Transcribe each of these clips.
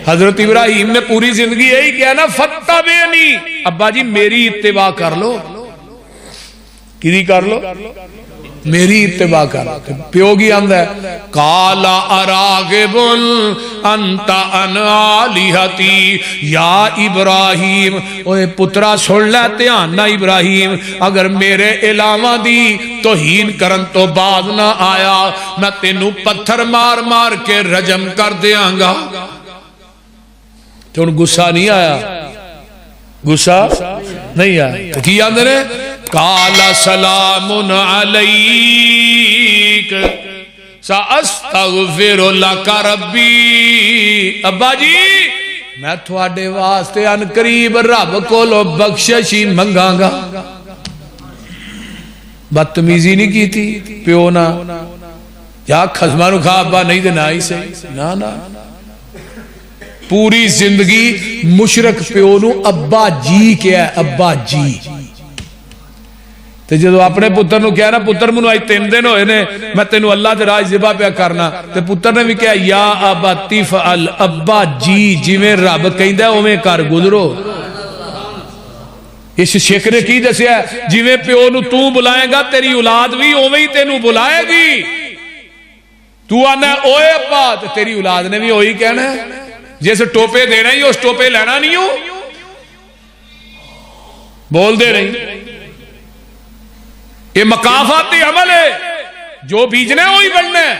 حضرت ابراہیم نے پوری زندگی یہی کیا نا فتبعنی، ابا جی میری اتباع کر لو. کدی کر لو؟ میری اتباع کر. پیو کی آندا ہے قال اراغب انت عن آلہتی یا ابراہیم. اوے پترا سن لے دھیان نہ ابراہیم، اگر میرے علاوہ دی توہین کرن تو بعد نہ آیا میں تینوں پتھر مار مار کے رجم کر دیاں گا. تو ان غصہ نہیں آیا؟ غصہ نہیں آیا تو کی آندے نے قال سلام علیک ساستغفر لک ربی. ابا جی میں تھوڑے واسطے ان قریب رب کولو بخشش ہی منگاں گا. بدتمیزی نہیں کی تھی پیو نہ یا خزمہ نو کھا ابا نہیں دینا ہی سے نا. پوری زندگی مشرک پیو نو ابا جی کیا ہے، ابا جی. تے جدو اپنے پتر نو کہا نا پتر منو آج 3 دن ہوئے نے میں تینو اللہ تے راج ذبح پہ کرنا، تے پتر نے بھی کہا یا ابا تفعل، ابا جی جویں رب کہندا اوویں کر گزرو. اس شیخ نے کی دسیا جویں پیو نو تو بلائے گا تیری اولاد بھی اوویں ہی تینو بلائے گی. تو آنا اوے ابا تے تیری اولاد نے بھی وہی کہنا ہے. جیسے ٹوپے دینا ہی اس ٹوپے لینا نہیں ہو، بول دے نہیں. یہ مقافاتی عمل ہے، جو بیجنا ہے وہی بڑھنا ہے.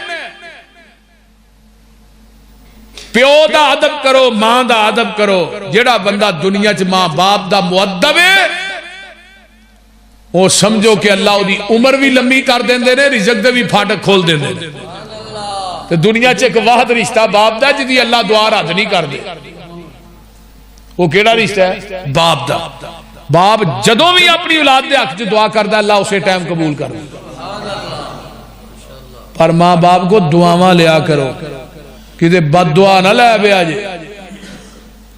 پیو دا ادب کرو، ماں دا ادب کرو. جڑا بندہ دنیا چ ماں باپ دا مؤدب ہے وہ سمجھو کہ اللہ دی عمر بھی لمبی کر دیندے نے، رزق دے بھی پھاٹک کھول دیندے نے. تو دنیا چ ایک واحد رشتہ باپ دا جدی اللہ دعا رد نہیں کر دے. وہ کیڑا رشتہ ہے؟ باپ دا. باپ جدوں بھی اپنی اولاد دے حق چ دعا کردا اللہ اسے ٹائم قبول کر دے. پر ماں باپ کو دعاواں لیا کرو، کدے بد دعا نہ لے بیا جے.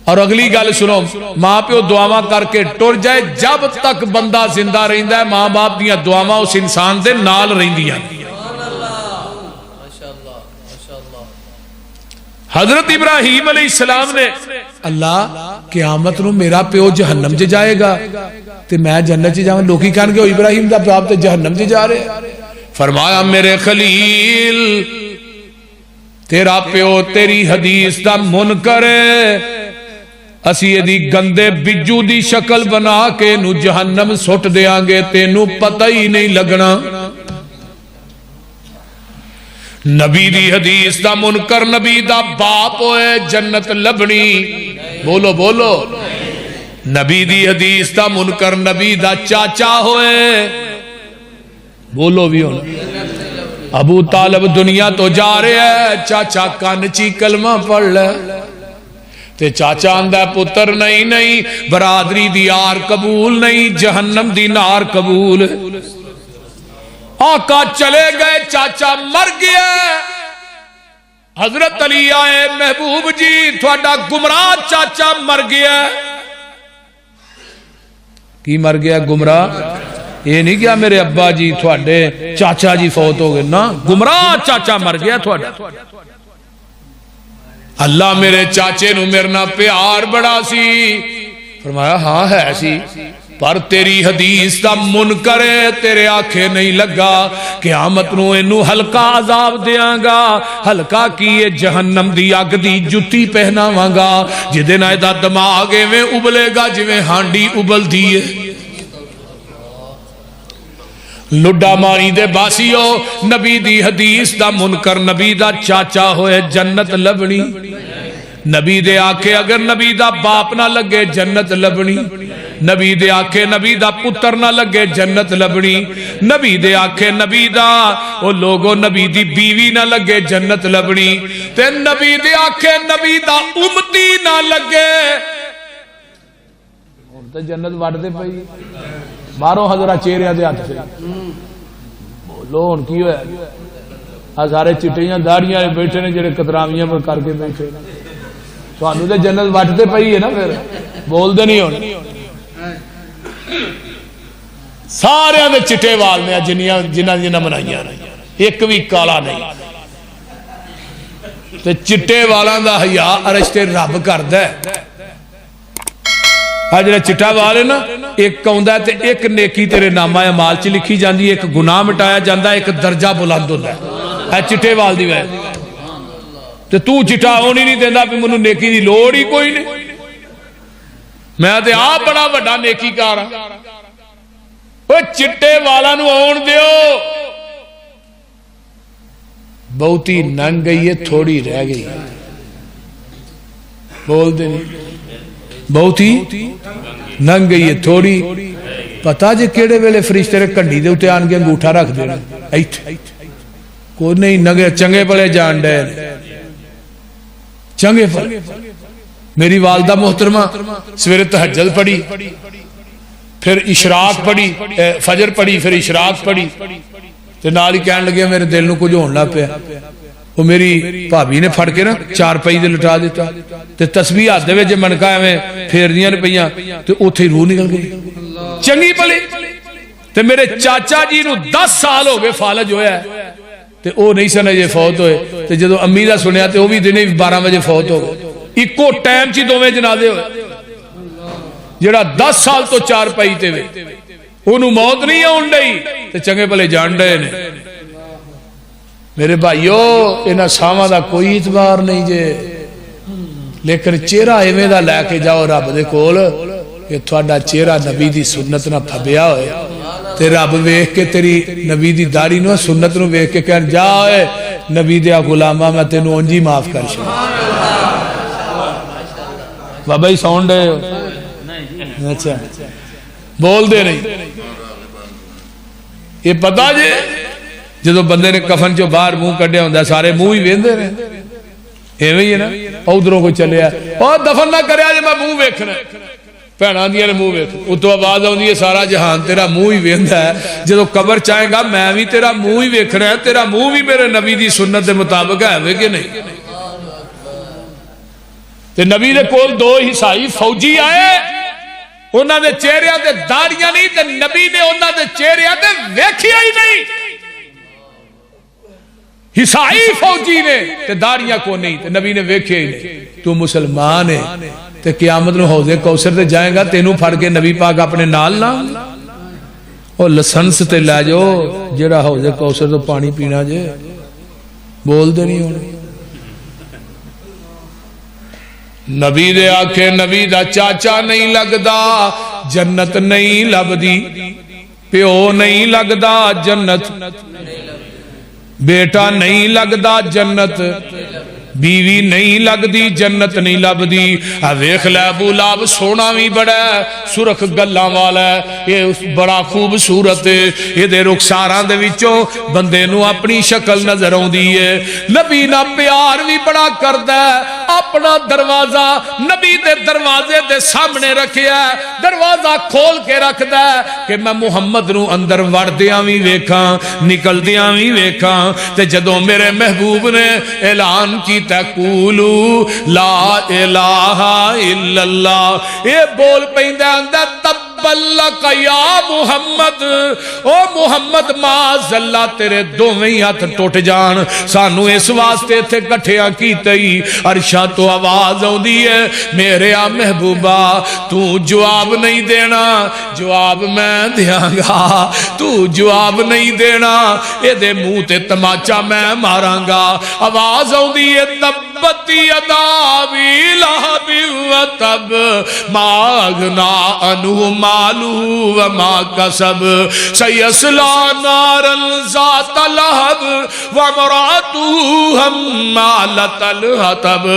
اور اگلی گل سنو، ماں پیو دعاواں کر کے ٹر جائے، جب تک بندہ زندہ رہندا ہے ماں باپ دیاں دعاواں اس انسان دے نال رہندیاں. حضرت ابراہیم علیہ السلام نے اللہ قیامت نو میرا پیو جہنم چ جائے گا تے میں جنت چ جاواں، لوکی کہن گے ابراہیم دا باپ تے جہنم چ جا رہے. فرمایا میرے خلیل تیرا پیو تیری حدیث دا منکر ہے، اسی دی گندے بجو دی شکل بنا کے نو جہنم سٹ دیاں گے تینو پتہ ہی نہیں لگنا. نبی دی حدیث دا منکر نبی دا باپ ہوئے جنت لبنی. بولو بولو. نبی دی حدیث دا منکر نبی دا چاچا ہوئے. بولو بھی ہونا. ابو طالب دنیا تو جا رہے ہے، چاچا کانچی کلمہ پڑھ لے. تے چاچا آندہ پتر نہیں نہیں برادری دی آر قبول نہیں، جہنم دی نار قبول. آقا چلے گئے، چاچا مر گیا. حضرت علی آئے، محبوب جی تھوڑا گمراہ چاچا مر گیا. کی مر گیا؟ گمراہ. یہ نہیں کیا میرے ابا جی تھوڑے چاچا جی فوت ہو گئے نا، گمراہ چاچا مر گیا تھوڑا. اللہ میرے چاچے نو میرے نہ پیار بڑا سی. فرمایا ہاں ہے سی، پر تیری حدیث دا منکر ہے، تیرے آنکھیں نہیں لگا. قیامت نو اینو ہلکا عذاب دیاں گا. ہلکا کیے جہنم دی اگ دی جتی پہناواں گا، جدے نہ دا دماغ میں ابلے گا جویں ہانڈی ابل دیے. لڈا ماری دے باسیو نبی دی حدیث دا منکر نبی دا چاچا ہوئے جنت لبنی. نبی دے آکھے اگر نبی دا باپ نہ لگے جنت لبنی. نبی دے آکھے نبی دا پتر نہ لگے جنت لبنی. نبی دے آکھے نبی دا وہ لوگوں نبی دی بیوی نہ لگے جنت لبنی. تے نبی دے آکھے نبی دا امتی نہ لگے تے جنت وڈ دے پئی. باروں حضرات چہرے دے ہاتھ سے بولو ہن کی ہویا؟ سارے چٹیاں داڑیاں بیٹھے نے جڑے کتراویاں پر کر کے بیٹھے. تھانوں تے جنت وڈ تے پئی ہے نا، پھر بول دے نہیں ہن. سارے دے چٹے وال نے جنہاں جنہاں منائیاں ایک بھی کالا نہیں. تے چٹے والاں دا حیا عرش تے رب کردا ہے. جڑا چٹا وال ہے نا ایک آوندا ہے تے ایک نیکی تیرے نامہ اعمال چ لکھی جاندی ہے, ایک گناہ مٹایا جاندا ہے, ایک درجہ بلند ہوندا ہے. اے چٹے وال دی وجہ تے تو چٹا ہونی نہیں دیندا بھی مینوں نیکی دی لوڑ ہی کوئی نہیں, میں تے آپ بڑا وڈا نیکی کار ہاں. او چٹے والا نو آن دیو, بہتی ننگ گئی ہے تھوڑی رہ گئی. بول دے نہیں, بہتی ننگ گئی ہے تھوڑی. پتا جی کیڑے ویلے فرشتے نے کنڈی دے اتے آن کے انگوٹھا رکھ دینا ایتھے کوئی نہیں ننگے چنگے پڑے جان ڈے چنگے پڑے. میری والدہ محترمہ سویرے تہجد پڑھی, پھر اشراق پڑھی, فجر پڑھی, پھر اشراق پڑھی تے نال ہی کہن لگے میرے دل نو کچھ ہون لگ پیا. وہ میری بھابی نے پھڑ کے نا چار پئی دے لٹا دیتا تے تسبیح ہاتھ دے وچ منکا ایویں پھیردیاں نے پئیاں تے اوتھے ہی روح نکل گئی چنگی بھلی. تے میرے چاچا جی نو 10 سال ہو گئے فالج ہویا ہے تے او نہیں سن اجے فوت ہوئے. تے جدوں امی دا سنیا تے او بھی دنے 12 بجے فوت ہو گئے. اکو ٹائم چ دوویں جنازے ہوئے. جڑا 10 سال تو چار پئی تے وے اونوں موت نہیں آن ڈئی تے چنگے بھلے جان ڈے نے. میرے بھائیو انہاں ساواں دا کوئی اعتبار نہیں جے, لیکن چہرہ ایویں دا لے کے جاؤ رب دے کول کہ تھوڑا چہرہ نبی دی سنت نہ پھبیا ہوئے تے رب ویکھ کے تیری نبی دی داڑھی نو سنت نو ویکھ کے کہن جا اے نبی دیا غلامہ میں تینوں اونجی معاف کر چھوڑا. بابا ہی سون ڈے ہو اچھا بول دے نہیں. یہ پتا جے جدو بندے نے کفن چو باہر منہ کڈیا ہوندا سارے منہ ہی ویندے رہے ایویں ہی ہے نا. ادھروں کوئی چلیا اور دفن نہ کریا جے میں منہ ویکھنا بھیناں دیاں نے منہ ویکھ اتوں آواز آوندی ہے سارا جہان تیرا منہ ہی ویندا ہے. جدو قبر چاہے گا میں بھی تیرا منہ ہی ویکھنا ہے, تیرا منہ بھی میرے نبی دی سنت دے مطابق ہے کہ نہیں. تے نبی دے کول 2 عیسائی فوجی آئے, انہاں دے چہریاں تے داڑیاں نہیں تے نبی نے انہاں دے چہریاں تے ویکھیا ہی نہیں. عیسائی فوجی نے تے داڑیاں کو نہیں تے نبی نے ویکھیا ہی نہیں. تو مسلمان ہے تے قیامت نو حوض کوثر تے جائے گا تینوں پھڑ کے نبی پاک اپنے نال نہ او لسنس تے لے جاؤ جڑا حوض کوثر تو پانی پینا جے. بول دے نہیں ہونے نبی دے آکھے نبی دا چاچا نہیں لگدا جنت نہیں لبدی, پیو نہیں لگدا جنت, بیٹا نہیں لگدا جنت, بیوی نہیں لگدی جنت نہیں لبدی. ویکھ لے ابو لہب سونا بھی بڑا ہے, سرخ گلاں والا ہے, یہ بڑا خوبصورت ہے, یہ دے رخساراں دے وچوں بندے نو اپنی شکل نظر آوندی ہے. نبی نال پیار بھی بڑا کردا ہے, اپنا دروازہ نبی دے دروازے دے سامنے رکھیا ہے, دروازہ کھول کے رکھدا ہے کہ میں محمد نو اندر وڑدیاں وی ویکھاں نکلدیاں وی ویکھاں. تے جدوں میرے محبوب نے اعلان کی تقولو لا الہ الا اللہ, اے بول پیندا اندر تبلک یا محمد, او محمد معاذ اللہ تیرے دوویں ہاتھ ٹوٹ جان, سانو اس واسطے تے کٹھیاں کیتے ہی. عرشاں تو آواز آوندی ہے میرے آ محبوبہ تو جواب نہیں دینا, جواب میں دیاں گا, تو جواب نہیں دینا, اے دے منہ تے تماچا میں ماراں گا. آواز آوندی ہے تبت یدا ابی لہب وتب ما اغنی عنہ مالہ وما کسب سیصلی نارا ذات لہب وامرأتہ حمالۃ الحطب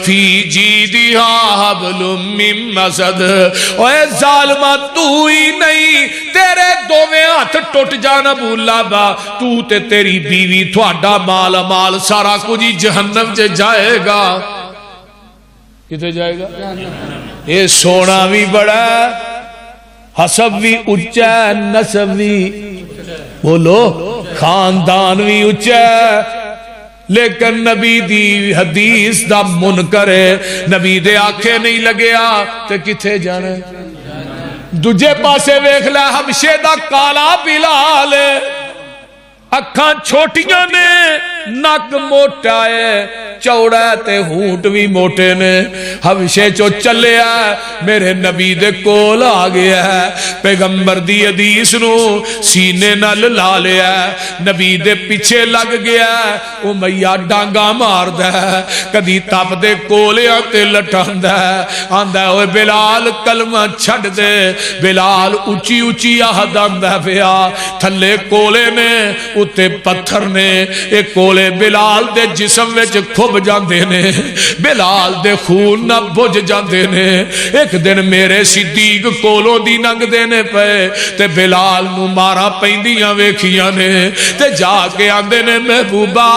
فی جیدہا حبل من مسد. اے ظالمہ تو ہی نہیں, تیرے دوویں ہاتھ ٹوٹ جان ابو لہب, تو تے تیری بیوی تھوڑا مال مال سارا کچھ جہنم چ جائے گا. کتے جائے گا؟ یہ سونا بھی بڑا, حسب بھی اچا, نسب بھی بولو خاندان بھی اچا, لیکن نبی دی حدیث دا منکر ہے. نبی دے آنکھیں نہیں لگیا تے کتے جانے. دجے پاسے ویکھ لے حبشے دا کالا بلال, اکھاں چھوٹیاں نے نک موٹا ہے, چوڑا ہے تے ہونٹ بھی موٹے نے حبشے چو چلیا میرے نبی دے کول آ گیا ہے پیغمبر دی حدیث نو سینے نال لا لیا نبی دے پیچھے لگ گیا امیہ ڈانگا مار ہے کدی تپ دے کولیا تے لٹاندا ہے آندا اوے بلال کلمہ چھڈ دے بلال اونچی اونچی آہد آندا پیا تھلے کولے نے اتے پتھر نے ایک کولے بلال دے جسم وچ کھب جاندے نے بلال دے خون نہ بجھ جاندے نے ایک دن میرے صدیق کولوں دی ننگ دینے پے تے بلال نو مارا پیندیاں ویکھیاں نے تے جا کے آندے نے محبوبہ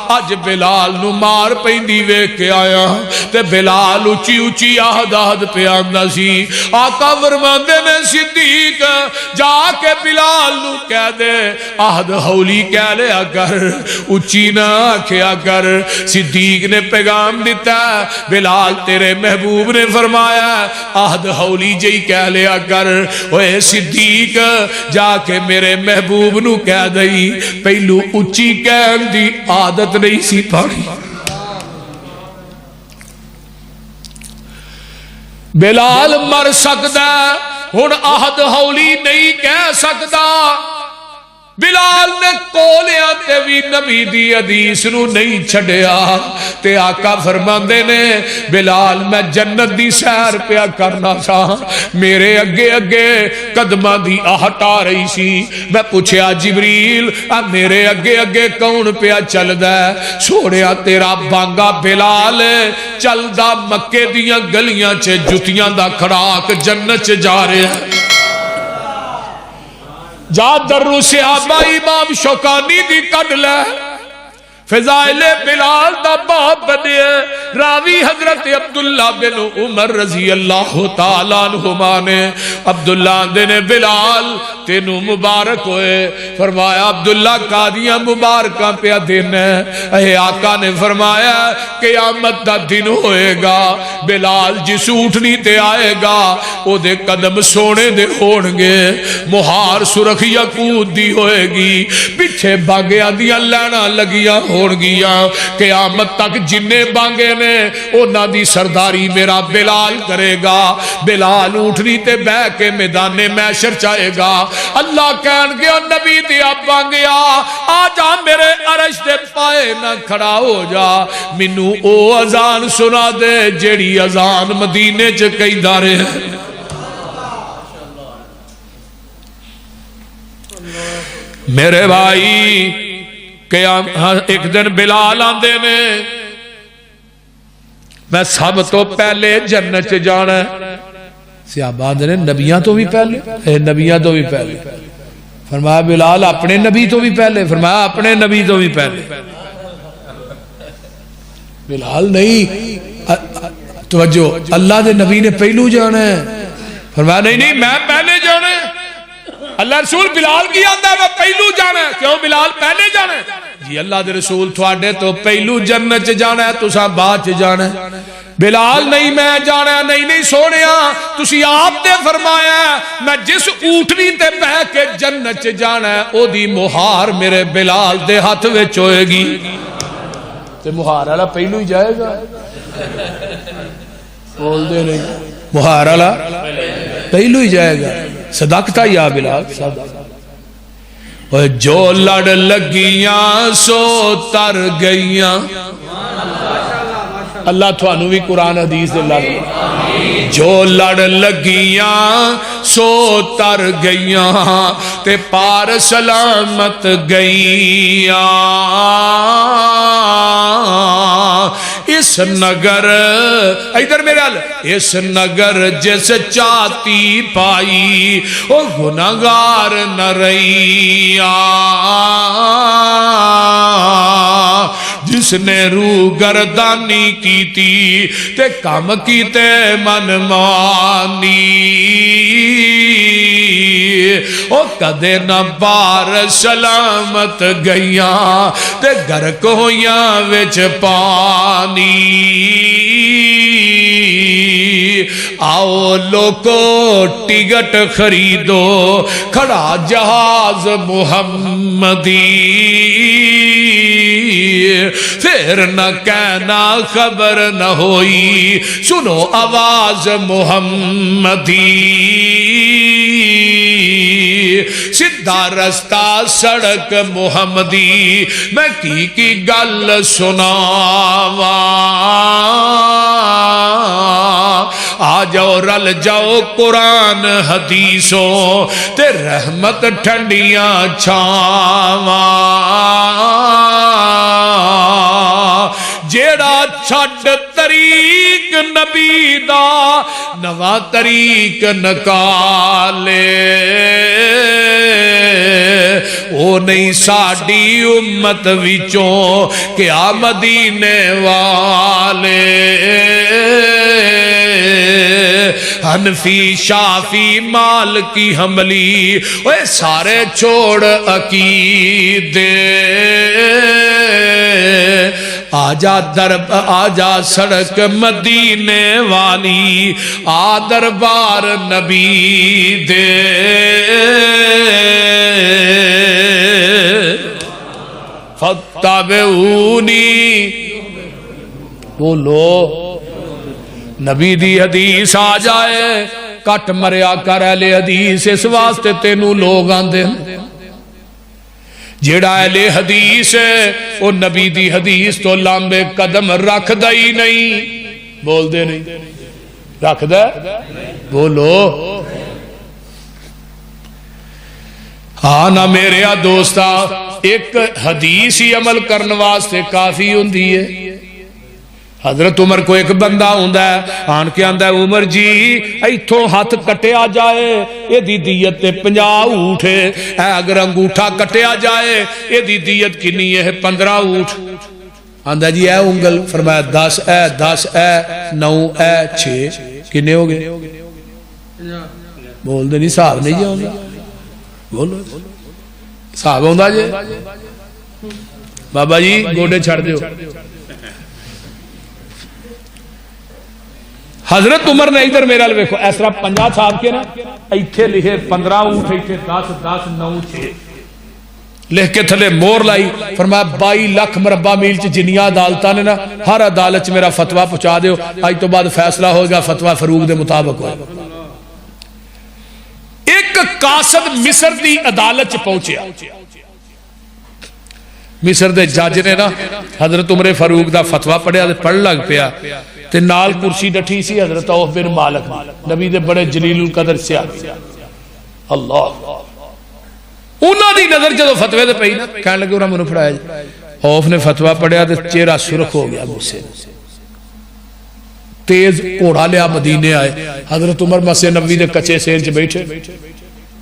اج بلال نو مار پیندی ویکھ کے آیا تے بلال اونچی اونچی آہد پہ آندا سی آقا فرماندے نے صدیق جا کے بلال نو کہہ دے آہد ہولی کہہ لیا کر اونچی نہ آکھیا کر صدیق نے پیغام دیتا بلال تیرے محبوب نے فرمایا آہد ہولی جئی کہہ لیا کر اوے صدیق جا کے میرے محبوب نو کہہ دئی پہلو اونچی کہن دی عادت نہیں سی پاڑی بلال مر سکدا ہن آہد ہولی نہیں کہہ سکدا بلال نے کولیاں تے بھی نبی دی حدیث نو نہیں چھڑیا تے آقا فرماندے نے بلال میں جنت دی سیر پیا کرنا سا میرے اگے اگے قدماں دی آہٹ آ رہی سی میں پوچھیا جبریل میرے اگے اگے کون پیا چلدا ہے سوڑیا تیرا بانگا بلال چلدا مکے دیاں گلیاں چ جتیاں دا کھڑاک جنت چ جا رہا ہے جا درو صحابہ امام شوکانی دی کڈ لے فضائل بلال دا باب بنے راوی حضرت عبداللہ بن عمر رضی اللہ تعالیٰ عنہما نے عبداللہ نے بلال تینوں مبارک ہوئے فرمایا عبداللہ قادیاں مبارکاں پہ دن ہے اے آقا نے فرمایا قیامت دا دن ہوئے گا بلال جس اٹھنی تے آئے گا او دے قدم سونے دے ہونگے مہار سرخ یاقوت دی ہوئے گی پیچھے باگیاں دیاں لینا لگیاں ہونگیاں قیامت تک جننے بانگے نے اونا دی سرداری میرا بلال کرے گا بلال اٹھنی تے بہ کے میدان محشر چاہے گا اللہ کہن گیا نبی دیا بانگیا آجا میرے عرش دے پائے نہ کھڑا ہو جا منو او اذان سنا دے جیڑی اذان مدینے چ کئی دارے ہیں میرے بھائی ایک دن بلال آندے نے میں سب تو پہلے جنت جانا ہے صحابہ آندے نے نبیاں تو بھی پہلے نبیاں تو بھی پہلے فرمایا بلال اپنے نبی تو بھی پہلے فرمایا اپنے نبی تو بھی پہلے بلال نہیں توجہ اللہ دے نبی نے پہلو جانا ہے فرمایا نہیں میں پہلے جانا ہے اللہ رسول بلال کی آندہ ہے میں پہلو جانا ہے کیوں بلال پہلے جانا ہے جی اللہ دے رسول تھوڑے تو پہلو جنت جانا ہے تو ساں بعد جانا ہے بلال نہیں میں جانا ہے نہیں سونیا تسی آپ نے فرمایا میں جس اونٹنی تے بہ کے جنت جانا ہے او دی مہار میرے بلال دے ہاتھ وچ ہوئے گی تے مہار والا پہلو ہی جائے گا بول دے نہیں مہار والا پہلو ہی جائے گا صدقتا یا بلال جو لڑ لگیاں سو تر گئیاں اللہ تھانو بھی قرآن حدیث دے لگ جو لڑ لگیاں سو تر گئیاں تے پار سلامت گئیاں اس نگر ادھر میرے حال اس نگر جس چاہتی پائی او گناہگار نہ رہیا جس نے روح گردانی کی تھی تے کام کی تے من مانی او کدے نہ بار سلامت گئیاں تے گرک ہویاں وچ پانی آؤ لوگو ٹکٹ خریدو کھڑا جہاز محمدی پھر نہ کہنا خبر نہ ہوئی سنو آواز محمدی سیدھا رستہ سڑک محمدی میں کی گل سناواں آ جاؤ رل جاؤ قرآن حدیثوں تے رحمت ٹھنڈیاں چھاواں جیڑا چھڈ طریق نبی دا نواں طریق نکالے او نہیں ساڈی امت وچوں کیا مدینے والے حنفی شافی مالکی حنبلی اوے سارے چھوڑ عقیدے آجا سڑک مدینے والی آ دربار نبی دے فتبعونی بولو نبی دی حدیث آ جائے کٹ مریا کر اہل حدیث اس واسطے تینوں لوگ آندے جیڑا اہل حدیث ہے وہ نبی دی حدیث تو لامبے قدم رکھ دائی نہیں بول دے نہیں رکھ دے بولو ہاں نہ میرے دوستا ایک حدیث ہی عمل کرنے واسطے کافی ہوندی ہے حضرت عمر کو ایک بندہ ہوندا ہے آن کے آندا ہے عمر جی ایتھوں ہاتھ کٹیا جائے اے دی دیت 50 اونٹ ہے اگر انگوٹھا کٹیا جائے اے دی دیت کنی ہے 15 اونٹ آندا جی اے انگل فرمایا 10 اے 10 اے 9 اے 6 کنے ہو گئے بول دے نہیں صاحب نہیں جاؤں بولو صاحب ہوندا جی بابا جی گوڑے چھڑ دیو حضرت عمر نے ادھر میرا لکھو اس طرح 50 چھاپ کے نا ایتھے لکھے 15 اونٹ ایتھے 10 10 9 6 لکھ کے تھلے مور لائی فرمایا 22 لاکھ مربع میل چ جنیاں عدالتاں نے نا ہر عدالت میرا فتویٰ پہنچا دیو آج تو بعد فیصلہ ہوگا فتویٰ فروغ دے مطابق ہوگا ایک قاصد مصر دی عدالت پہنچیا مصر دے جج نے نا حضرت عمر فاروق دا فتویٰ پڑھیا پڑھ لگ پیا تے نال کرسی ڈٹھی سی حضرت عوف بن مالک نبی دے بڑے جلیل القدر سے اللہ انہاں دی نظر جدو فتوے دے پئی نا کہنے لگے انہاں منو پڑھایا جی عوف نے فتویٰ پڑھیا تے چہرہ سرخ ہو گیا غصے تیز گھوڑا لیا مدینے آئے حضرت عمر مسجد نبوی دے کچے سین چ بیٹھے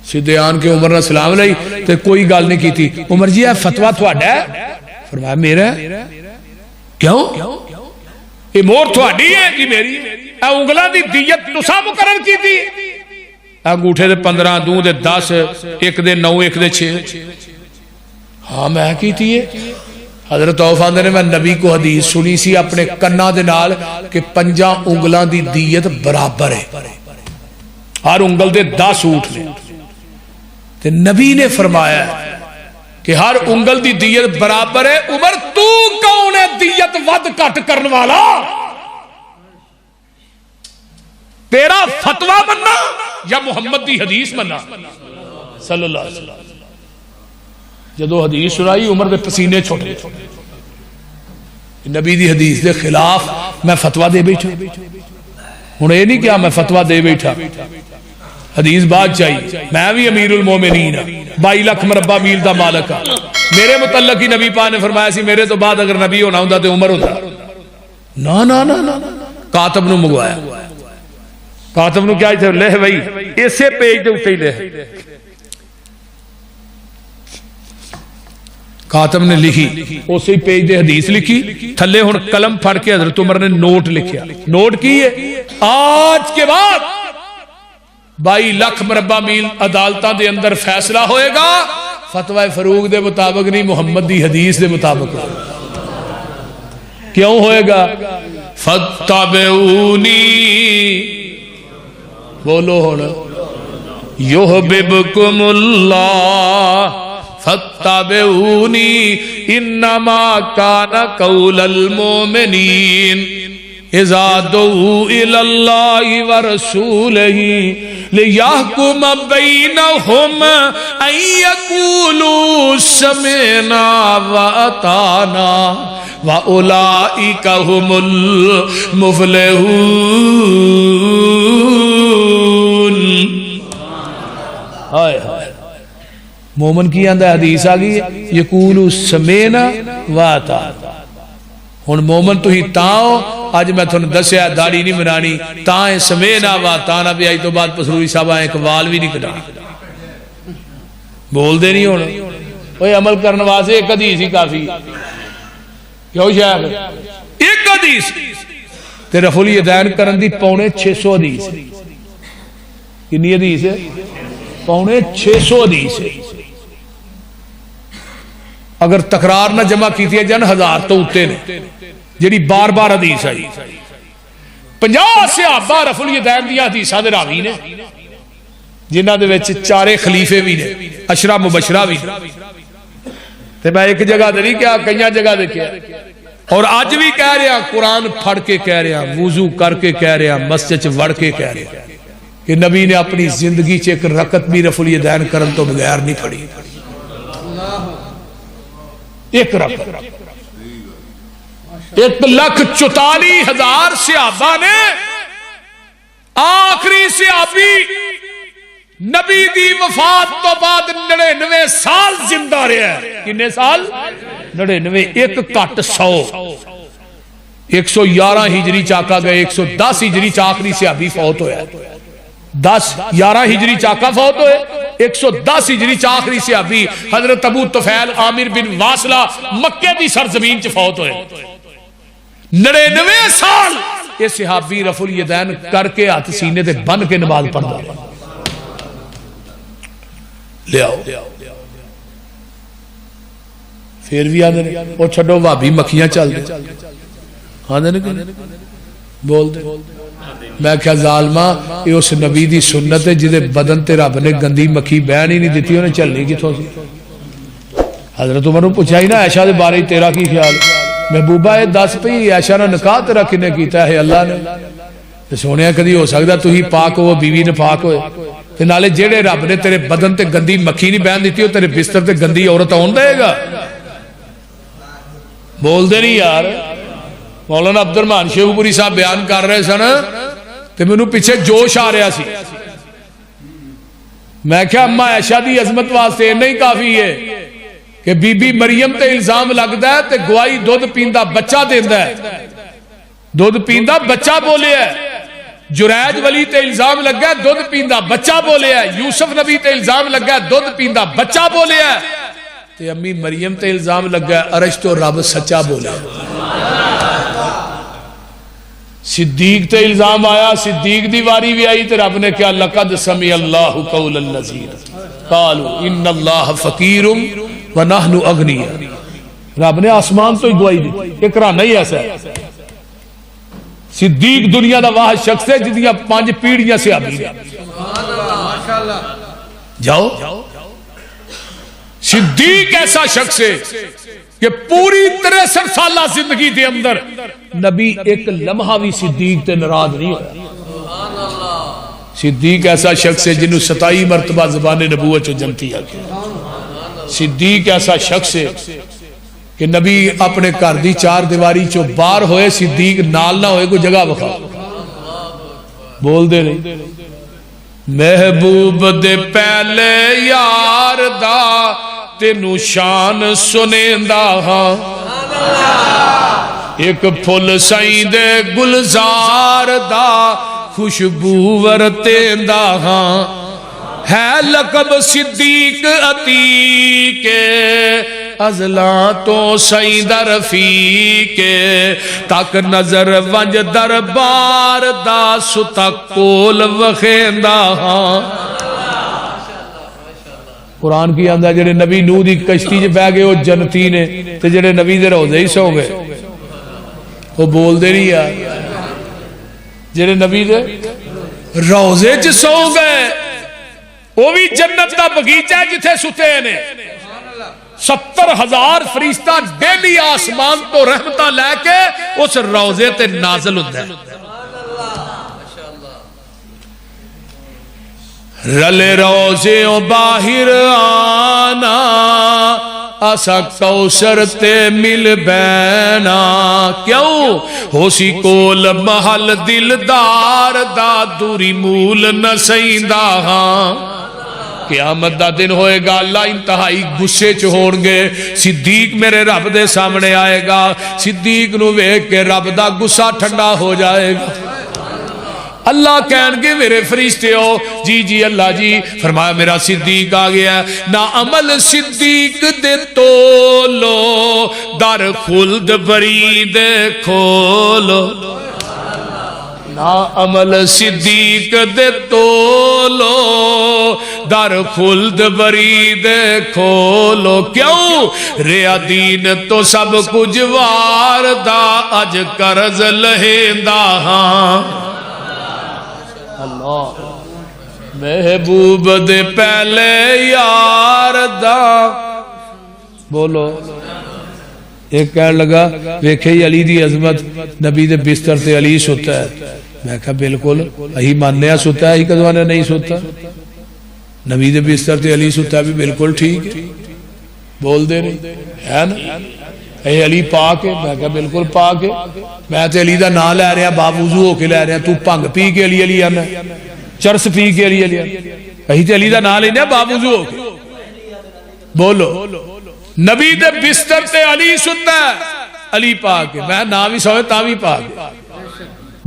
سیدھے آن کے عمر نے سلام لئی تے کوئی گل نہیں کی تھی عمر جی اے فتویٰ تہاڈا ہے فرمایا میرا ہے کیوں یہ مور تھوڑی ہے کہ میری اے انگلہ دی دیت تسا مقرر کی تھی انگوٹھے دے 15 دوں دے 10 ایک دے 9 ایک دے 6 ہاں میں کی تھی حضرت عوف آندے نے میں نبی کو حدیث سنی سی اپنے کنہ دے نال کہ 5 انگلاں دی دیت برابر ہے ہر انگل دے 10 اونٹ نے تے نبی نے فرمایا کہ ہر انگل دی دیت برابر ہے عمر تو کون ہے دیت ود کٹ کرن والا تیرا فتویٰ مننا یا محمد دی حدیث مننا صلی اللہ علیہ وسلم جدو حدیث سنائی عمر دے پسینے چھوٹے نبی دی حدیث دے خلاف میں فتویٰ دے بیٹھا ہوں یہ نہیں کیا میں فتویٰ دے بیٹھا حدیث بات چاہیے میں بھی امیر المومنین 22 لاکھ مربع میل دا مالک ہاں میرے متعلق ہی نبی پاک نے فرمایا سی میرے تو بعد اگر نبی ہونا ہوندا تے عمر ہوندا نا نا نا نا کاتب نو منگوایا کاتب نو کیا تھے لے بھائی اسے پیج دے اوتے ہی لے کاتب نے لکھی اسی پیج دے حدیث لکھی تھلے ہن قلم پھڑ کے حضرت عمر نے نوٹ لکھیا نوٹ کی ہے آج کے بعد 22 لاکھ مربع میل عدالتاں دے اندر فیصلہ ہوئے گا فتوی فروغ دے مطابق نہیں محمد دی حدیث دے مطابق کیوں ہوئے گا فتبعونی بولو ہونا یحببکم اللہ فاتبعونی انما کان قول المؤمنین اذا دعوا الی اللہ ورسولہ لیحکم بینہم ان یقولوا سمعنا واطعنا وَأُولَئِكَ هُمُ الْمُفْلِحُونَ. مومن کی اندر حدیث آگئی ہے یقولو سمینا واتا. ہن مومن تو ہی تاؤ آج میں تھوڑا دسیا داڑھی نہیں بنانی تائیں سمینا واتانا بھی آئی تو بعد پسروری صاحب آئیں ایک وال بھی نہیں کٹانی بول دے نہیں ہونا وہ عمل کرنے واسے ایک حدیث ہی کافی کیوں شاید ایک حدیث تے رفع الیدین کرن دی 650 حدیث کنی حدیث ہے 650 حدیث ہے اگر تکرار نہ جمع کیتی ہے جن 1000 تو اتے نے جڑی بار بار حدیث آئی 50 صحابہ رفع الیدین دی حدیثاں دے راوی نے جنہاں دے وچ 4 خلیفے بھی نے عشرہ مبشرہ بھی تے میں ایک جگہ دے نہیں کیا کئی جگہ دیکھیا اور آج بھی کہہ رہے ہیں قرآن پڑھ کے کہہ رہے ہیں وضو کر کے کہہ رہے ہیں مسجد چ وڑ کے کہہ رہے ہیں کہ نبی نے اپنی زندگی چ ایک رکعت بھی رفع الیدین کرن تو بغیر نہیں پڑھی ایک رکعت 1,44,000 صحابہ نے آخری صحابی نبی دی وفات تو بعد 99 سال زندہ رہا ہے کنے سال 99 ایک کٹ 100 111 ہجری چاکا گئے 110 ہجری چاکری سے ابھی فوت ہویا 11 ہجری چاکا فوت ہوئے 110 ہجری چاکری سے ابھی حضرت ابو طفیل عامر بن واصلہ مکہ دی سرزمین چ فوت ہوئے 99 سال یہ صحابی رفع الیدین کر کے ہاتھ سینے تے بن کے نماز پڑھتا لے آؤ پھر بھی آدھے وہ چھڑو وابی مکھیاں چل دے آدھے نہیں بول دے میں کیا ظالمہ یہ اس نبی دی سنت ہے جدے بدن تے رب نے گندی مکھی بین ہی نہیں دیتی انہیں چلنی کی تھو سی حضرت عمر نے پوچھا ہی نا عائشہ دے بارے تیرا کی خیال محبوبہ یہ 10 پہ عائشہ نے نکاح تیرا کنے کیتا ہے اللہ نے سونے کدی ہو سکتا تو ہی پاک ہو بیوی نے پاک ہوئے تے نالے جیڑے رب نے تیرے بدن تے گندی مکھی نہیں بین دیتی ہو تیرے بستر تے گندی عورت آن دے گا بول دے نہیں یار مولانا عبد الرحمان شیخ پوری صاحب بیان کر رہے سن تے میں نو پیچھے جوش آ رہا سی میں کہا اماں عائشہ دی عظمت واسطے نہیں کافی ہے کہ بی بی مریم تے الزام لگدا ہے تے گواہی دودھ پیندا بچہ دیندا ہے دودھ پیندا بچہ بولے ہے جریج ولی تے الزام لگا ہے دودھ پیندا بچہ بولے ہے یوسف نبی تے الزام لگا ہے دودھ پیندا بچہ بولے ہے تے امی مریم تے الزام لگا ہے عرش تو رب سچا بولے ہے صدیق تے الزام آیا صدیق دی واری بھی آئی تے رب نے کیا لقد سمع اللہ قول الذین قالوا ان اللہ فقیر ونحن اغنیاء رب نے آسمان تو ہی گواہی دی اقرا نہیں ایسا ہے صدیق دنیا دا واحد شخص ہے جدیاں 5 پیڑیاں سے آبی ہے جاؤ صدیق ایسا شخص ہے کہ پوری 63 سالہ زندگی دے اندر نبی ایک لمحہ بھی صدیق تے ناراض نہیں ہویا صدیق ایسا شخص ہے جنہوں 27 مرتبہ زبان نبوت چو جنتی آگے صدیق ایسا شخص ہے کہ نبی اپنے گھر دی 4 دیواری چو باہر ہوئے صدیق نال نہ ہوئے کوئی جگہ بخا بول دے نہیں محبوب دے پہلے یار دا تینو شان سنیندا ہاں ایک پھل سائیں دے گلزار دا خوشبو ورتیندا ہاں ہے لقب صدیق عتیق ازلاں تو سائیں درفیق تک نظر ونج دربار دا ستا کول وخیندا ہاں قرآن کی آندہ جڑے نبی نوح دی کشتی جے بہ گئے وہ جنتی نے تے جڑے نبی دے روزے ہی سو گئے وہ بول دے نہیں یار جڑے نبی دے روزے چ سو گئے وہ بھی جنت دا بغیچہ جتھے ستے نے 70,000 فرشتہ ڈیلی آسمان تو رحمتہ لے کے اس روزے تے نازل ہوتا ہے. رلے روزیوں باہر آنا اسا کوثر تے مل بینا کیوں ہو سی کول محل دلدار دا دوری مول نہ سیندا ہاں. قیامت دا دن ہوئے گا اللہ انتہائی غصے چ ہون گے. صدیق میرے رب دے سامنے آئے گا. صدیق نو ویکھ کے رب دا غصہ ٹھنڈا ہو جائے گا. اللہ کہن گے میرے فرشتے ہو جی جی اللہ جی. فرمایا میرا صدیق آ گیا. نا عمل صدیق دے تولو در خلد برید کھولو. نا عمل صدیق دے تولو در خلد برید کھولو. کیوں ریا دین تو سب کچھ واردا اج قرض لہندا ہاں. اللہ محبوب دے پہلے یار دا بولو. ایک کہنے لگا ویکھے علی دی عظمت نبی دے بستر تے علی سوتا ہے. میں کہا بالکل اہی ماننے سوتا ہے اہی کدوانے نہیں سوتا. نبی دے بستر تے علی سوتا بھی بالکل ٹھیک ہے. بول دے نہیں ہے نا اے علی پاک ہے. میں کہا بالکل پاک ہے. میں تے علی دا نام لے رہا باوضو ہو کے لے رہا. تو پنگ پی کے علی علی آنا چرس پی کے علی علی اہی تے علی دا نام لینا باوضو ہو کے. بولو نبی دے بستر تے علی ستا ہے علی پاک ہے. میں نام بھی سوئے تا بھی پاک ہے.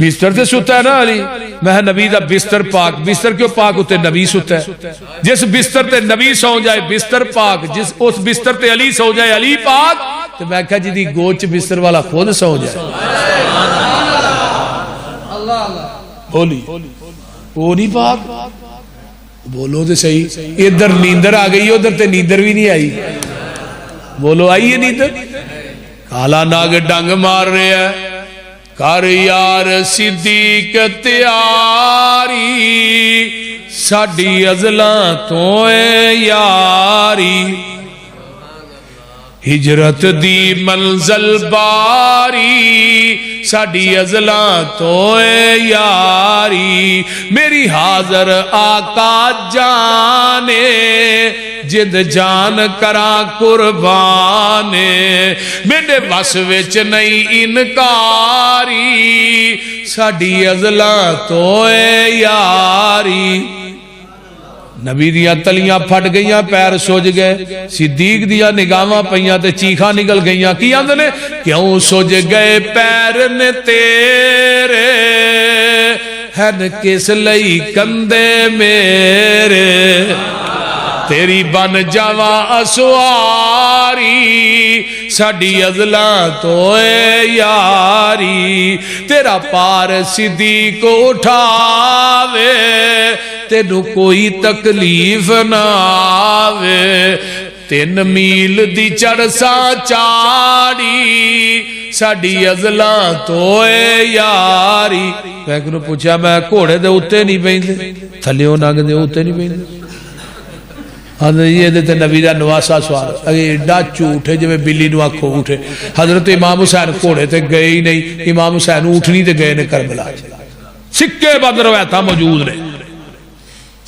بستر تے ستا ہے نا علی. میں نبی دا بستر پاک. بستر کیوں پاک ہوتے نبی ستا ہے. جس بستر تے نبی سو جائے بستر پاک. جس اس بستر تے علی سو جائے علی پاک. تو میں کہا جی دی گوچ بستر والا خود سو جائے بولی وہ نہیں پاک. بولو تو صحیح. ادھر نیندر آ گئی ادھر تے نیندر بھی نہیں آئی. بولو آئیے نیندر. کالا ناگ ڈنگ مار رہے ہیں کر یار صدیق تیاری ساڈی ازلاں تو اے یاری. ہجرت دی منزل باری ساڈی ازلاں تو اے یاری. میری حاضر آقا جانے جد جان کرا قربانے. میرے بس وچ نہیں انکاری ساڈی ازلاں تو اے یاری. نبی دیا تلیاں پھٹ گئیاں پیر سوج گئے. صدیق دیا نگاہاں پئیاں تے چیخاں نکل گئیاں. کی آندے نے کیوں سوج گئے پیر نے تیرے ہن کس لئی کندے میرے. تیری بن جاواں اسواری ساڈی ازلاں تو اے یاری. تیرا پار صدیق اٹھاوے تینو کوئی تکلیف نہ آوے. 3 میل دی چڑساں چاڑی ساڈی ازلاں تو اے یاری. میں کنوں پوچھا میں گھوڑے دے اُتے نہیں پیندے تھلیوں ننگ دے اُتے نہیں پیندے. یہ دیتے نبی دا نواسا سوار ایڈا جھوٹ ہے جو بلی نو آنکھوں اٹھے. حضرت امام حسین گھوڑے تے گئے ہی نہیں. امام حسین اٹھنی تے گئے نے کربلا. سکے بند روایتاں موجود نے.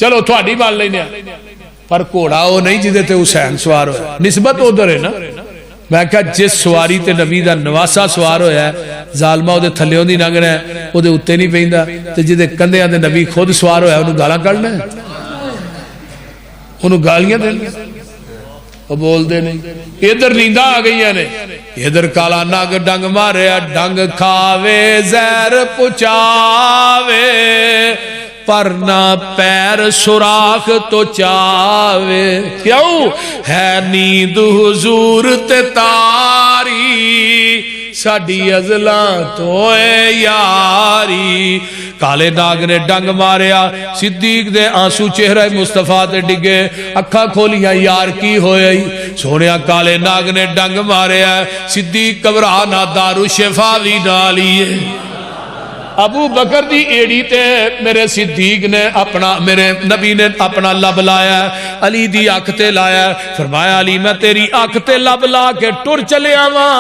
چلو تھوڑی مان لینے پر گھوڑا وہ نہیں جدے تے حسین سوار ہویا. نسبت ادھر ہے نا. میں کہا جس سواری تے نبی دا نواسا سوار ہویا ہے ظالمہ وہ تھلیوں دی ننگنا ہے وہ اتے نہیں پیندا. تے جدے کندھیاں دے نبی خود سوار ہویا انہوں گالاں کڈنا ہے انہوں گالیاں دے وہ بول دے نہیں. ادھر نیندہ آ گئی نے. ادھر کالا ناگ ڈنگ مارے ڈنگ کھاوے زہر پچاوے پر نہ پیر سوراخ تو چاوے. کیوں ہے نیند حضور تے تاری ساڈی ازلاں تو اے یاری. کالے ناگ نے ڈنگ ماریا. صدیق دے آنسو چہرہ مصطفیٰ تے ڈگے. اکھا کھولیاں یار کی ہوئی. سونیا کالے ناگ نے ڈنگ ماریا. صدیق گھبرا نہ دارو شفا بھی نہ لیے. ابو بکر دی ایڑی تے میرے صدیق نے اپنا میرے نبی نے اپنا لب لایا علی دی اکھ تے لایا فرمایا علی میں تیری اکھ تے لب لا کے ٹر چلے آواں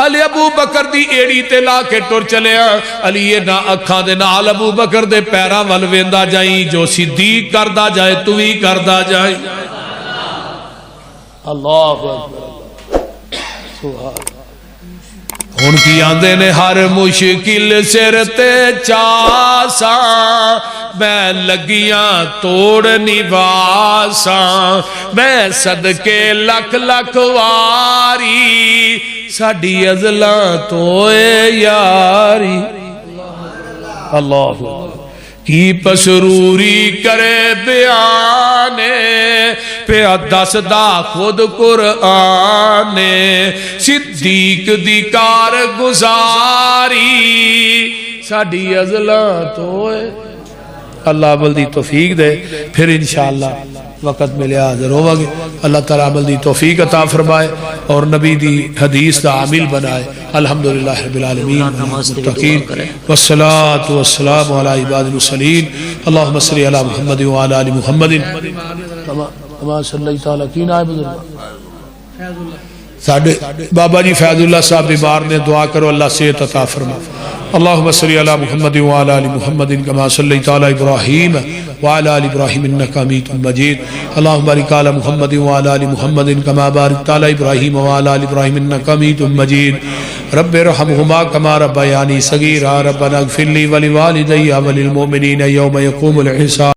علی ابو بکر دی ایڑی تے لا کے ٹر چلے آ علی یہ نہ اکھاں دے نال ابو بکر دے پیراں ول ویندا جائیں جو صدیق کردا جائے تو ہی کردا جائے اللہ اکبر سبحان ہن کی آندے نے ہر مشکل سر تے چاساں میں لگیاں توڑ نواساں میں صدقے لکھ لکھ واری ساڈی ازلاں توئے یاری اللہ کی پسروری کرے بیانے پیا دسدا خود قرآن صدیق دی کار گزاری ساڈی ازلاں توئے اللہ عمل دی توفیق دے پھر انشاءاللہ وقت ملے حاضر ہوگا گے اللہ تعالیٰ عمل دی توفیق عطا فرمائے اور نبی دی حدیث دا عامل بنائے الحمدللہ رب العالمین متقین والصلاة والسلام علی عباد المرسلین اللہم صلی علی محمد وعلی آل محمد کما صلیت علی کی نائب ساڑھے بابا جی فیض اللہ صاحب بیمار نے دعا کرو اللہ صحت عطا فرمائے اللہم صلی علی محمد وعلی آل محمد کما صلیت علی ابراہیم وعلى آل إبراهيم إنك حميد مجيد اللهم بارك على محمد وعلى آل محمد كما باركت على إبراهيم وعلى آل إبراهيم إنك حميد مجيد رب ارحمهما كما ربياني صغيرا ربنا اغفر لي ولوالدي وللمؤمنين يوم يقوم الحساب